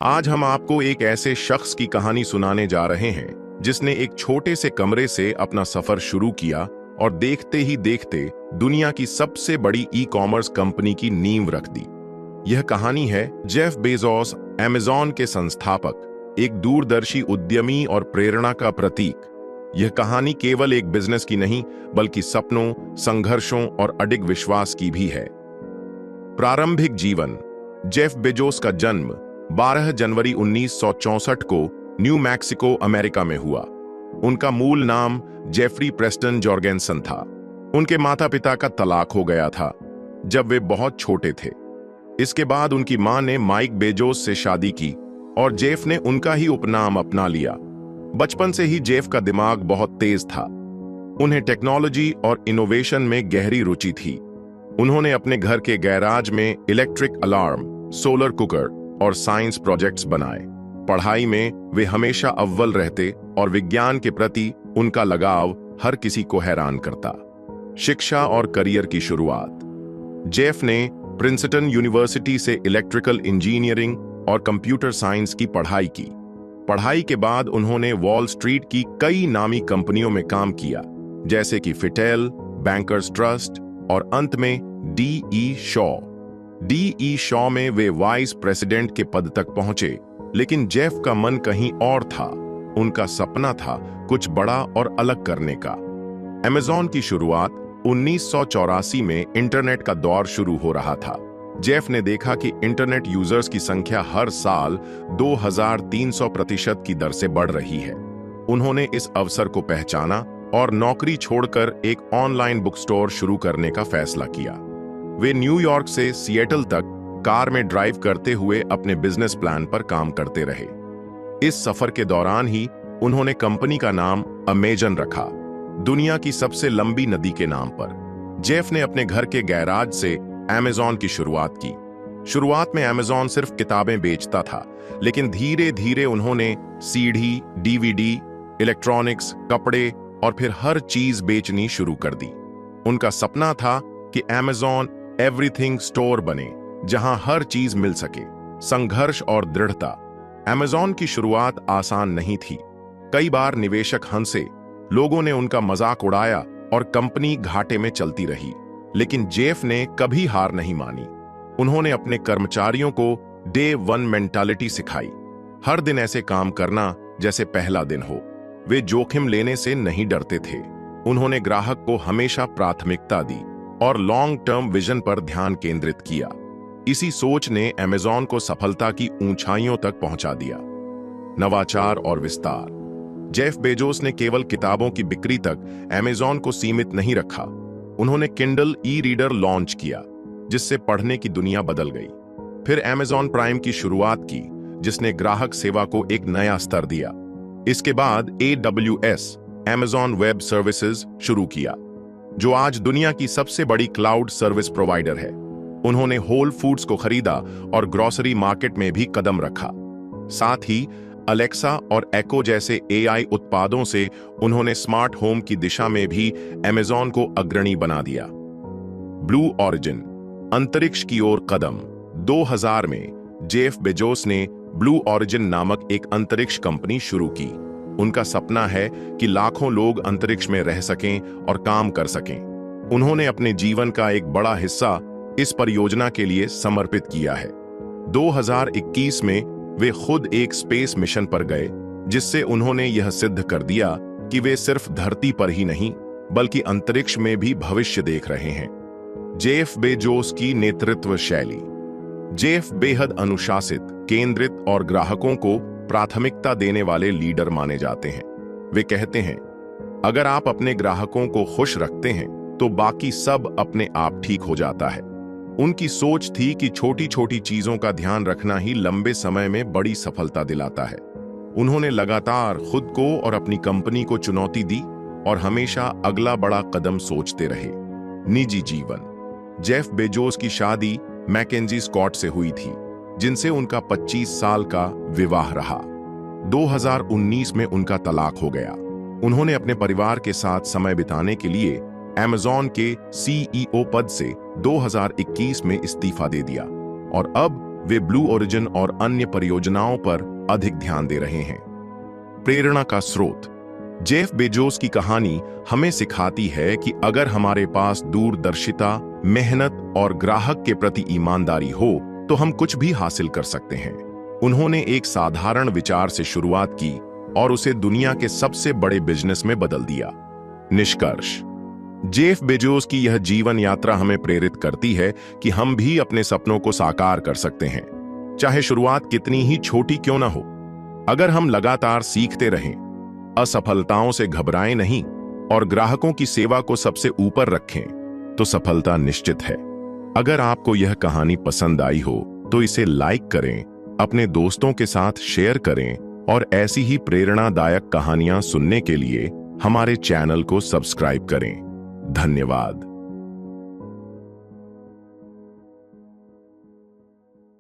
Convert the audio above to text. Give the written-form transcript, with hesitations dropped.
आज हम आपको एक ऐसे शख्स की कहानी सुनाने जा रहे हैं जिसने एक छोटे से कमरे से अपना सफर शुरू किया और देखते ही देखते दुनिया की सबसे बड़ी ई-कॉमर्स कंपनी की नींव रख दी। यह कहानी है जेफ बेजोस, अमेज़न के संस्थापक, एक दूरदर्शी उद्यमी और प्रेरणा का प्रतीक। यह कहानी केवल एक बिजनेस की नहीं बल्कि सपनों, संघर्षों और अडिग विश्वास की भी है। प्रारंभिक जीवन। जेफ बेजोस का जन्म 12 जनवरी 1964 को न्यू मैक्सिको, अमेरिका में हुआ। उनका मूल नाम जेफरी प्रेस्टन जॉर्गेनसन था। उनके माता पिता का तलाक हो गया था जब वे बहुत छोटे थे। इसके बाद उनकी मां ने माइक बेजोस से शादी की और जेफ ने उनका ही उपनाम अपना लिया। बचपन से ही जेफ का दिमाग बहुत तेज था। उन्हें टेक्नोलॉजी और इनोवेशन में गहरी रुचि थी। उन्होंने अपने घर के गैराज में इलेक्ट्रिक अलार्म, सोलर कुकर और साइंस प्रोजेक्ट्स बनाए। पढ़ाई में वे हमेशा अव्वल रहते और विज्ञान के प्रति उनका लगाव हर किसी को हैरान करता। शिक्षा और करियर की शुरुआत। जेफ ने प्रिंसटन यूनिवर्सिटी से इलेक्ट्रिकल इंजीनियरिंग और कंप्यूटर साइंस की पढ़ाई की। पढ़ाई के बाद उन्होंने वॉल स्ट्रीट की कई नामी कंपनियों में काम किया, जैसे कि फिटेल, बैंकर्स ट्रस्ट और अंत में डी.ई. शॉ। डी.ई. शॉ में वे वाइस प्रेसिडेंट के पद तक पहुंचे, लेकिन जेफ का मन कहीं और था। उनका सपना था कुछ बड़ा और अलग करने का। अमेज़न की शुरुआत 1984 में इंटरनेट का दौर शुरू हो रहा था। जेफ ने देखा कि इंटरनेट यूजर्स की संख्या हर साल 2300% की दर से बढ़ रही है। उन्होंने इस अवसर को पहचाना और नौकरी छोड़कर एक ऑनलाइन बुक स्टोर शुरू करने का फैसला किया। वे न्यूयॉर्क से सिएटल तक कार में ड्राइव करते हुए अपने बिजनेस प्लान पर काम करते रहे। इस सफर के दौरान ही उन्होंने कंपनी का नाम अमेजन रखा, दुनिया की सबसे लंबी नदी के नाम पर। जेफ ने अपने घर के गैराज से अमेज़न की शुरुआत की। शुरुआत में अमेज़न सिर्फ किताबें बेचता था, लेकिन धीरे धीरे उन्होंने सीडी, डीवीडी, इलेक्ट्रॉनिक्स, कपड़े और फिर हर चीज बेचनी शुरू कर दी। उनका सपना था कि अमेज़न एवरीथिंग स्टोर बने, जहां हर चीज मिल सके। संघर्ष और दृढ़ता। अमेज़न की शुरुआत आसान नहीं थी। कई बार निवेशक हंसे, लोगों ने उनका मजाक उड़ाया और कंपनी घाटे में चलती रही। लेकिन जेफ ने कभी हार नहीं मानी। उन्होंने अपने कर्मचारियों को डे वन मेंटालिटी सिखाई, हर दिन ऐसे काम करना जैसे पहला दिन हो। वे जोखिम लेने से नहीं डरते थे। उन्होंने ग्राहक को हमेशा प्राथमिकता दी और लॉन्ग टर्म विजन पर ध्यान केंद्रित किया। इसी सोच ने अमेज़न को सफलता की ऊंचाइयों तक पहुंचा दिया। नवाचार और विस्तार। जेफ बेजोस ने केवल किताबों की बिक्री तक अमेज़न को सीमित नहीं रखा। उन्होंने किंडल ई-रीडर लॉन्च किया, जिससे पढ़ने की दुनिया बदल गई। फिर अमेज़न प्राइम की शुरुआत की, जिसने ग्राहक सेवा को एक नया स्तर दिया। इसके बाद AWS, अमेज़न वेब सर्विसेज शुरू किया, जो आज दुनिया की सबसे बड़ी क्लाउड सर्विस प्रोवाइडर है। उन्होंने होल फूड्स को खरीदा और ग्रोसरी मार्केट में भी कदम रखा। साथ ही अलेक्सा और एको जैसे AI उत्पादों से उन्होंने स्मार्ट होम की दिशा में भी अमेज़न को अग्रणी बना दिया। ब्लू ऑरिजिन, अंतरिक्ष की ओर कदम। 2000 में जेफ बेजोस ने ब्लू ऑरिजिन नामक एक अंतरिक्ष कंपनी शुरू की। उनका सपना है कि लाखों लोग अंतरिक्ष में रह सकें और काम कर सकें। उन्होंने अपने जीवन का एक बड़ा हिस्सा इस परियोजना के लिए समर्पित किया है। 2021 में वे खुद एक स्पेस मिशन पर गए, जिससे उन्होंने यह सिद्ध कर दिया कि वे सिर्फ धरती पर ही नहीं बल्कि अंतरिक्ष में भी भविष्य देख रहे हैं। जेफ बेजोस की नेतृत्व शैली। जेफ बेहद अनुशासित, केंद्रित और ग्राहकों को प्राथमिकता देने वाले लीडर माने जाते हैं। वे कहते हैं, अगर आप अपने ग्राहकों को खुश रखते हैं तो बाकी सब अपने आप ठीक हो जाता है। उनकी सोच थी कि छोटी छोटी चीजों का ध्यान रखना ही लंबे समय में बड़ी सफलता दिलाता है। उन्होंने लगातार खुद को और अपनी कंपनी को चुनौती दी और हमेशा अगला बड़ा कदम सोचते रहे। निजी जीवन। जेफ बेजोस की शादी मैकेंजी स्कॉट से हुई थी, जिनसे उनका 25 साल का विवाह रहा। 2019 में उनका तलाक हो गया। उन्होंने अपने परिवार के साथ समय बिताने के लिए अमेज़न के CEO पद से 2021 में इस्तीफा दे दिया और अब वे ब्लू ओरिजिन और अन्य परियोजनाओं पर अधिक ध्यान दे रहे हैं। प्रेरणा का स्रोत। जेफ बेजोस की कहानी हमें सिखाती है कि अगर हमारे पास दूरदर्शिता, मेहनत और ग्राहक के प्रति ईमानदारी हो तो हम कुछ भी हासिल कर सकते हैं। उन्होंने एक साधारण विचार से शुरुआत की और उसे दुनिया के सबसे बड़े बिजनेस में बदल दिया। निष्कर्ष। जेफ बेजोस की यह जीवन यात्रा हमें प्रेरित करती है कि हम भी अपने सपनों को साकार कर सकते हैं, चाहे शुरुआत कितनी ही छोटी क्यों ना हो। अगर हम लगातार सीखते रहें, असफलताओं से घबराएं नहीं और ग्राहकों की सेवा को सबसे ऊपर रखें, तो सफलता निश्चित है। अगर आपको यह कहानी पसंद आई हो तो इसे लाइक करें, अपने दोस्तों के साथ शेयर करें और ऐसी ही प्रेरणादायक कहानियां सुनने के लिए हमारे चैनल को सब्सक्राइब करें। धन्यवाद।